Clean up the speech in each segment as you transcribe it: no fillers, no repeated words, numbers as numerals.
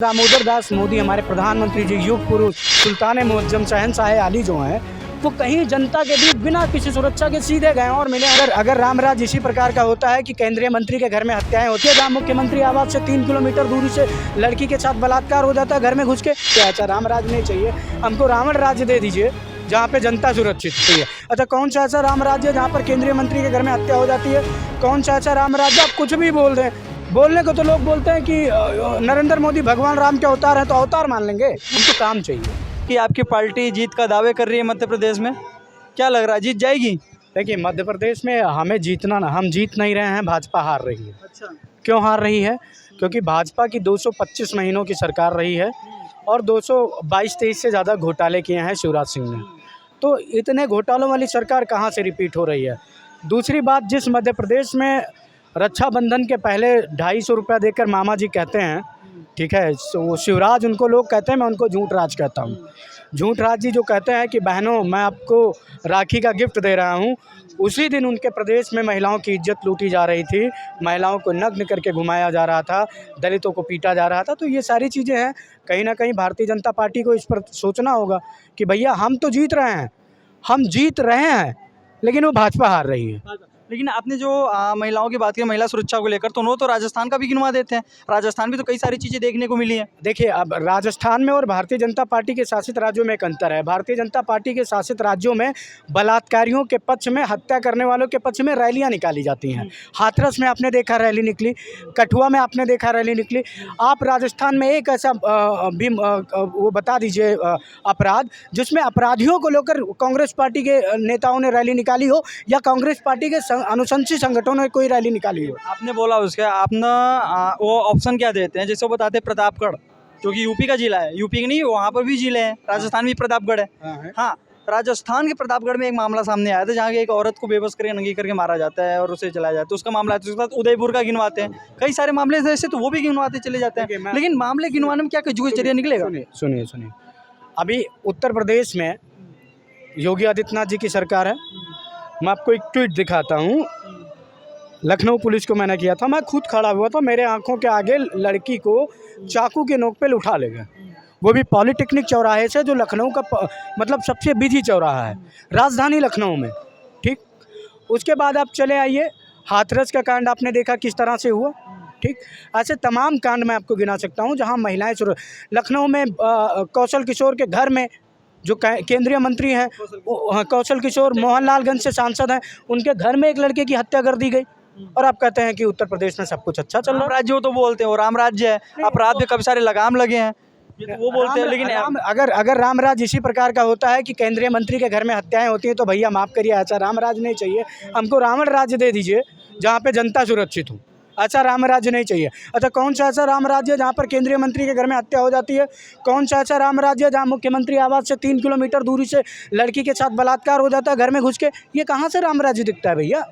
दामोदर दास मोदी हमारे प्रधानमंत्री जी, युग पुरुष, सुल्तान मुअज्जम, शहंशाह आली जो हैं, वो कहीं जनता के बीच बिना किसी सुरक्षा के सीधे गए और मिले। अगर रामराज इसी प्रकार का होता है कि केंद्रीय मंत्री के घर में हत्याएं होती है, जहाँ मुख्यमंत्री आवास से 3 किलोमीटर दूरी से लड़की के साथ बलात्कार हो जाता है घर में घुस के, क्या अच्छा रामराज नहीं चाहिए हमको? रावण राज्य दे दीजिए जहाँ पे जनता सुरक्षित होती है। अच्छा, कौन सा ऐसा राम राज्य जहाँ पर केंद्रीय मंत्री के घर में हत्या हो जाती है? कौन सा ऐसा राम राज्य? आप कुछ भी बोल दें, बोलने को तो लोग बोलते हैं कि नरेंद्र मोदी भगवान राम के अवतार हैं, तो अवतार मान लेंगे। उनको काम चाहिए। कि आपकी पार्टी जीत का दावे कर रही है मध्य प्रदेश में, क्या लग रहा है जीत जाएगी? देखिए, मध्य प्रदेश में हमें जीतना ना, हम जीत नहीं रहे हैं, भाजपा हार रही है। अच्छा, क्यों हार रही है? क्योंकि भाजपा की 225 महीनों की सरकार रही है और 222-23 से ज़्यादा घोटाले किए हैं शिवराज सिंह ने। तो इतने घोटालों वाली सरकार कहाँ से रिपीट हो रही है? दूसरी बात, जिस मध्य प्रदेश में रक्षाबंधन के पहले 250 रुपया देकर मामा जी कहते हैं, ठीक है, वो शिवराज उनको लोग कहते हैं, मैं उनको झूठ राज कहता हूँ। झूठ राज जी जो कहते हैं कि बहनों मैं आपको राखी का गिफ्ट दे रहा हूँ, उसी दिन उनके प्रदेश में महिलाओं की इज्जत लूटी जा रही थी, महिलाओं को नग्न करके घुमाया जा रहा था, दलितों को पीटा जा रहा था। तो ये सारी चीज़ें हैं, कहीं ना कहीं भारतीय जनता पार्टी को इस पर सोचना होगा कि भैया हम तो जीत रहे हैं, हम जीत रहे हैं, लेकिन वो भाजपा हार रही है। लेकिन आपने जो महिलाओं की बात की, महिला सुरक्षा को लेकर, तो उन्होंने तो राजस्थान का भी गिनवा देते हैं। राजस्थान में तो कई सारी चीज़ें देखने को मिली हैं। देखिए, अब राजस्थान में और भारतीय जनता पार्टी के शासित राज्यों में एक अंतर है। भारतीय जनता पार्टी के शासित राज्यों में बलात्कारियों के पक्ष में, हत्या करने वालों के पक्ष में रैलियां निकाली जाती हैं। हाथरस में आपने देखा रैली निकली, कठुआ में आपने देखा रैली निकली। आप राजस्थान में एक ऐसा भी वो बता दीजिए अपराध जिसमें अपराधियों को लेकर कांग्रेस पार्टी के नेताओं ने रैली निकाली हो, या कांग्रेस पार्टी के अनुशंसित संगठनों ने कोई रैली निकाली हो। आपने बोला उसके, आपने वो ऑप्शन क्या देते हैं, जैसे वो बताते हैं प्रतापगढ़, जो कि यूपी का जिला है। यूपी की नहीं, वहाँ पर भी जिले हैं, राजस्थान भी प्रतापगढ़ है। हाँ, राजस्थान के प्रतापगढ़ में एक मामला सामने आया था, जहाँ की एक औरत को बेबस करके नंगी करके मारा जाता है और उसे जलाया जाता है। तो उसका मामला है, तो उसके बाद उदयपुर का गिनवाते हैं, कई सारे मामले ऐसे, तो वो भी गिनवाते चले जाते हैं। लेकिन मामले गिनवाने में क्या कोई जरिया निकलेगा? सुनिए, अभी उत्तर प्रदेश में योगी आदित्यनाथ जी की सरकार है। मैं आपको एक ट्वीट दिखाता हूँ। लखनऊ पुलिस को मैंने किया था, मैं खुद खड़ा हुआ था, मेरे आंखों के आगे लड़की को चाकू के नोक पे उठा ले गए, वो भी पॉलिटेक्निक चौराहे से, जो लखनऊ का मतलब सबसे बिजी चौराहा है राजधानी लखनऊ में। ठीक, उसके बाद आप चले आइए, हाथरस का कांड आपने देखा किस तरह से हुआ। ठीक, ऐसे तमाम कांड मैं आपको गिना सकता हूँ जहाँ महिलाएं लखनऊ में कौशल किशोर के घर में, जो केंद्रीय मंत्री हैं कौशल किशोर, मोहनलालगंज से सांसद हैं, उनके घर में एक लड़के की हत्या कर दी गई। और आप कहते हैं कि उत्तर प्रदेश में सब कुछ अच्छा चल रहा है। राज्य तो बोलते हैं, वो राम राज्य है, अपराध पे काफी सारे लगाम लगे हैं, ये तो वो बोलते हैं। लेकिन अगर रामराज इसी प्रकार का होता है कि केंद्रीय मंत्री के घर में हत्याएं होती हैं, तो भैया माफ़ करिए, ऐसा रामराज नहीं चाहिए हमको। रावण राज्य दे दीजिए जहाँ पे जनता सुरक्षित हो, ऐसा राम राज्य नहीं चाहिए। अच्छा, कौन सा ऐसा राम राज्य जहाँ पर केंद्रीय मंत्री के घर में हत्या हो जाती है? कौन सा ऐसा राम राज्य जहाँ मुख्यमंत्री आवास से 3 किलोमीटर दूरी से लड़की के साथ बलात्कार हो जाता है घर में घुस के? ये कहाँ से राम राज्य दिखता है भैया?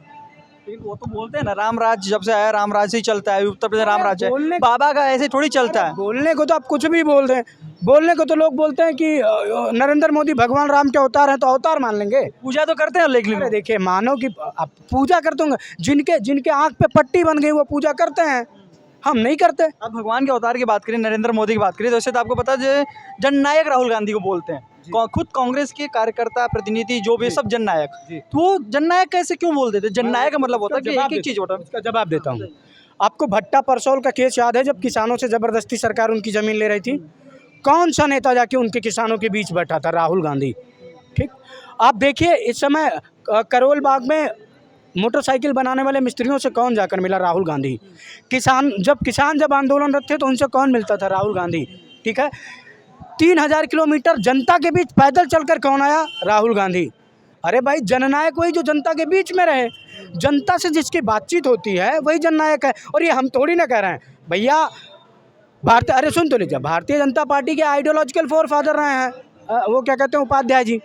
वो तो बोलते हैं ना, राम राज्य जब से आया राम राज्य से ही चलता है, उत्तर प्रदेश राम राज्य है। बाबा का ऐसे थोड़ी चलता है। बोलने को तो आप कुछ भी बोल दें, बोलने को तो लोग बोलते हैं कि नरेंद्र मोदी भगवान राम के अवतार हैं, तो अवतार मान लेंगे। पूजा तो करते हैं, लेकिन देखिए, मानो कि आप पूजा करते होंगे, जिनके आंख पे पट्टी बन गई वो पूजा करते हैं, हम नहीं करते। अब भगवान के अवतार की बात करें, नरेंद्र मोदी की बात करें, तो वैसे तो आपको पता है जननायक राहुल गांधी को बोलते हैं। खुद कांग्रेस के कार्यकर्ता, प्रतिनिधि, जो भी सब जननायक, तो वो जननायक कैसे क्यों बोल देते? जननायक का मतलब होता है कि एक चीज होता है। इसका जवाब देता हूँ। आपको भट्टा परसौल का केस याद है, जब किसानों से जबरदस्ती सरकार उनकी जमीन ले रही थी? कौन सा नेता जाके उनके किसानों के बीच बैठा था? राहुल गांधी। ठीक, आप देखिए इस समय करोल बाग में मोटरसाइकिल बनाने वाले मिस्त्रियों से कौन जाकर मिला? राहुल गांधी। किसान जब आंदोलनरत थे तो उनसे कौन मिलता था? राहुल गांधी। ठीक है, 3000 किलोमीटर जनता के बीच पैदल चलकर कौन आया? राहुल गांधी। अरे भाई, जननायक वही जो जनता के बीच में रहे, जनता से जिसकी बातचीत होती है वही जननायक है। और ये हम थोड़ी ना कह रहे हैं भैया। अरे सुन तो लीजिए, भारतीय जनता पार्टी के आइडियोलॉजिकल फोरफादर रहे हैं, वो क्या कहते हैं, उपाध्याय जी,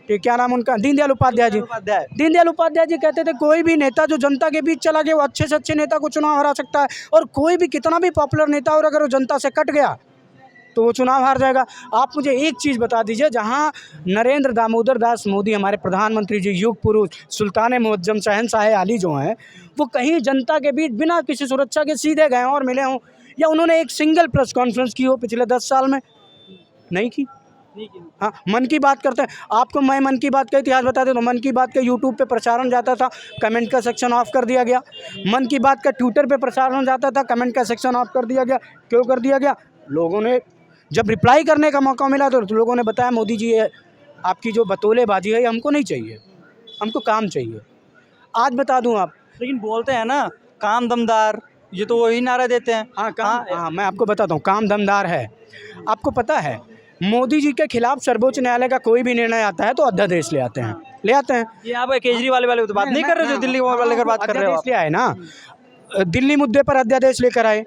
क्या नाम उनका, दीनदयाल उपाध्याय जी। दीनदयाल उपाध्याय जी कहते थे कोई भी नेता जो जनता के बीच चला गया वो अच्छे से अच्छे नेता को चुनाव हरा सकता है, और कोई भी कितना भी पॉपुलर नेता और अगर वो जनता से कट गया तो वो चुनाव हार जाएगा। आप मुझे एक चीज़ बता दीजिए, जहाँ नरेंद्र दामोदर दास मोदी हमारे प्रधानमंत्री जी, युग पुरुष, सुल्तान मुअज्जम, शहंशाह आली जो हैं, वो कहीं जनता के बीच बिना किसी सुरक्षा के सीधे गए और मिले हों। या उन्होंने एक सिंगल प्रेस कॉन्फ्रेंस की हो पिछले 10 साल में? नहीं की। हाँ, मन की बात करते हैं। आपको मैं मन की बात का इतिहास बता दें तो मन की बात का यूट्यूब पे प्रसारण जाता था, कमेंट का सेक्शन ऑफ कर दिया गया। मन की बात का ट्विटर पे प्रसारण जाता था, कमेंट का सेक्शन ऑफ कर दिया गया। क्यों कर दिया गया? लोगों ने जब रिप्लाई करने का मौका मिला तो लोगों ने बताया मोदी जी ये आपकी जो बतौलेबाजी है ये हमको नहीं चाहिए, हमको काम चाहिए। आज बता दूं आप, लेकिन बोलते हैं ना काम दमदार, ये तो वही नारा देते हैं। हाँ, मैं आपको बताता हूँ, काम दमदार है। आपको पता है मोदी जी के खिलाफ सर्वोच्च न्यायालय का कोई भी निर्णय आता है तो अध्यादेश ले आते हैं। ये आप केजरीवाल वाले तो बात नहीं कर रहे, जो दिल्ली वाले की बात कर रहे हो आप। अध्यादेश ले आए ना, दिल्ली मुद्दे पर अध्यादेश लेकर आए।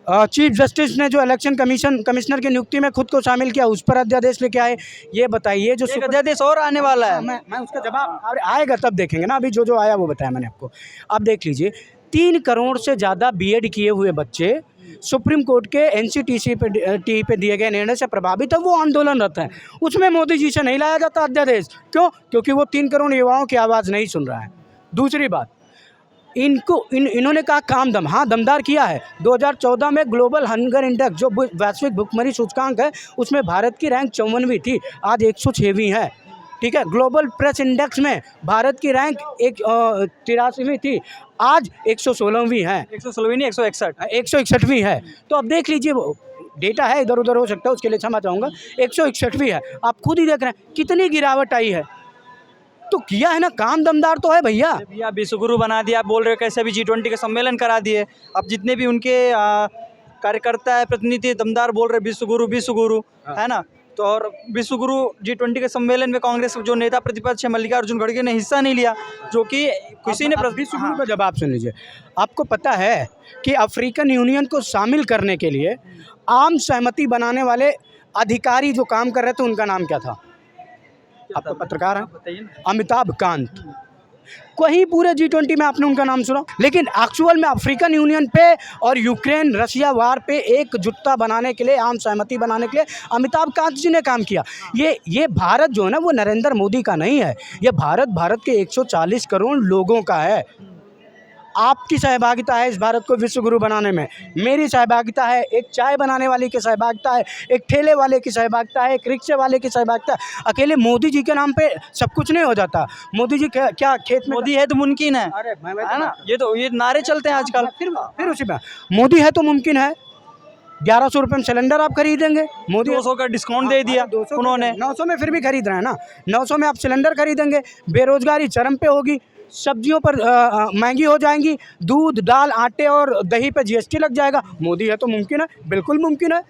चीफ जस्टिस ने जो इलेक्शन कमिश्नर की नियुक्ति में खुद को शामिल किया, उस पर अध्यादेश लेके आए। ये बताइए जो एक अध्यादेश और आने वाला है। मैं उसका जवाब आएगा तब देखेंगे ना, अभी जो आया वो बताया मैंने आपको। आप देख लीजिए, 3 करोड़ से ज़्यादा बीएड किए हुए बच्चे सुप्रीम कोर्ट के एनसीटीसी पे दिए गए निर्णय से प्रभावित है, वो आंदोलनरत हैं। उसमें मोदी जी से नहीं लाया जाता अध्यादेश। क्यों? क्योंकि वो 3 करोड़ युवाओं की आवाज़ नहीं सुन रहा है। दूसरी बात, इन्होंने कहा काम दम, हाँ दमदार किया है। 2014 में ग्लोबल हंगर इंडेक्स जो वैश्विक भुखमरी सूचकांक है उसमें भारत की रैंक 54वीं थी, आज 106वीं है। ठीक है, ग्लोबल प्रेस इंडेक्स में भारत की रैंक 83वीं थी, आज 116वीं है। 116वीं नहीं, 161 161वीं है। तो अब देख लीजिए, वो डेटा है इधर उधर हो सकता है, उसके लिए क्षमा चाहूँगा। 161वीं है, आप खुद ही देख रहे हैं कितनी गिरावट आई है। तो किया है ना, काम दमदार तो है भैया। भैया विश्वगुरु बना दिया, आप बोल रहे हो कैसे भी G20 का सम्मेलन करा दिए। अब जितने भी उनके कार्यकर्ता है, प्रतिनिधि दमदार बोल रहे विश्वगुरु है ना। तो और विश्वगुरु G20 के सम्मेलन में कांग्रेस जो नेता प्रतिपक्ष है मल्लिकार्जुन खड़गे ने हिस्सा नहीं लिया, जो कि किसी ने विश्वगुरु का जवाब सुन लीजिए। आपको पता है कि अफ्रीकन यूनियन को शामिल करने के लिए आम सहमति बनाने वाले अधिकारी जो काम कर रहे थे उनका नाम क्या था? आपको पत्रकार हैं, अमिताभ कांत। वही पूरे G20 में आपने उनका नाम सुना, लेकिन एक्चुअल में अफ्रीकन यूनियन पे और यूक्रेन रशिया वार पे एकजुटता बनाने के लिए, आम सहमति बनाने के लिए अमिताभ कांत जी ने काम किया। ये भारत जो है ना, वो नरेंद्र मोदी का नहीं है, ये भारत के 140 करोड़ लोगों का है। आपकी सहभागिता है इस भारत को विश्वगुरु बनाने में, मेरी सहभागिता है, एक चाय बनाने वाले की सहभागिता है, एक ठेले वाले की सहभागिता है, एक रिक्शे वाले की सहभागिता है। अकेले मोदी जी के नाम पे सब कुछ नहीं हो जाता। मोदी जी क्या खेत में मोदी है तो मुमकिन है, अरे है ना। ये नारे चलते हैं आजकल। फिर उसी में मोदी है तो मुमकिन है। 1100 रुपये में सिलेंडर आप खरीदेंगे, मोदी 200 का डिस्काउंट दे दिया उन्होंने। 900 में फिर भी खरीद रहे हैं ना, 900 में आप सिलेंडर खरीदेंगे। बेरोजगारी चरम पे होगी, सब्जियों पर महंगी हो जाएंगी, दूध दाल आटे और दही पे GST लग जाएगा। मोदी है तो मुमकिन है, बिल्कुल मुमकिन है।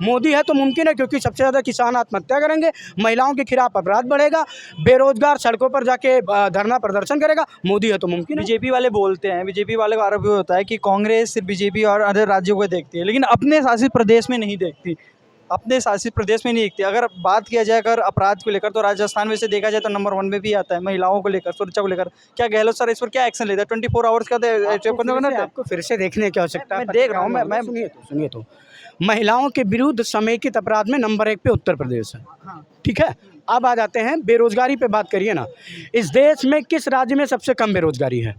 मोदी है तो मुमकिन है, क्योंकि सबसे ज़्यादा किसान आत्महत्या करेंगे, महिलाओं के खिलाफ अपराध बढ़ेगा, बेरोजगार सड़कों पर जाके धरना प्रदर्शन करेगा। मोदी है तो मुमकिन है। बीजेपी वाले बोलते हैं, बीजेपी वाले का आरोप होता है कि कांग्रेस सिर्फ बीजेपी और अदर राज्यों को देखती है, लेकिन अपने शासित प्रदेश में नहीं देखती। अपने शासित प्रदेश में नहीं देखती। अगर बात किया जाए अगर अपराध को लेकर, तो राजस्थान में से देखा जाए तो नंबर 1 में भी आता है, महिलाओं को लेकर, सुरक्षा को लेकर। क्या गहलोत सर इस पर क्या एक्शन लेता है? 24 आवर्स का आपको फिर से देखने की आवश्यकता है। मैं देख रहा हूँ, मैं सुनिए तो महिलाओं के विरुद्ध समेकित अपराध में नंबर 1 पे उत्तर प्रदेश है। ठीक है, अब आ जाते हैं बेरोजगारी पे। बात करिए ना, इस देश में किस राज्य में सबसे कम बेरोजगारी है?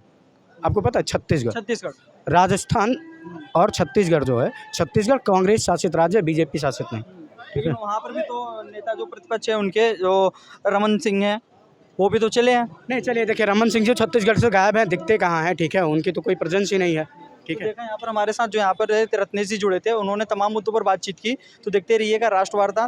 आपको पता है? छत्तीसगढ़। राजस्थान और छत्तीसगढ़ जो है, छत्तीसगढ़ कांग्रेस शासित राज्य है, बीजेपी शासित नहीं। ठीक है, वहाँ पर भी तो नेता जो प्रतिपक्ष है उनके, जो रमन सिंह हैं, वो भी तो चले हैं। नहीं चलिए, देखिए रमन सिंह जी छत्तीसगढ़ से गायब हैं, दिखते कहाँ हैं। ठीक है, उनकी तो कोई प्रेजेंस ही नहीं है। ठीक है, देखा यहाँ पर हमारे साथ जो यहाँ पर रत्नेश जी जुड़े थे, उन्होंने तमाम मुद्दों पर बातचीत की। तो देखते रहिएगा राष्ट्रवार्ता।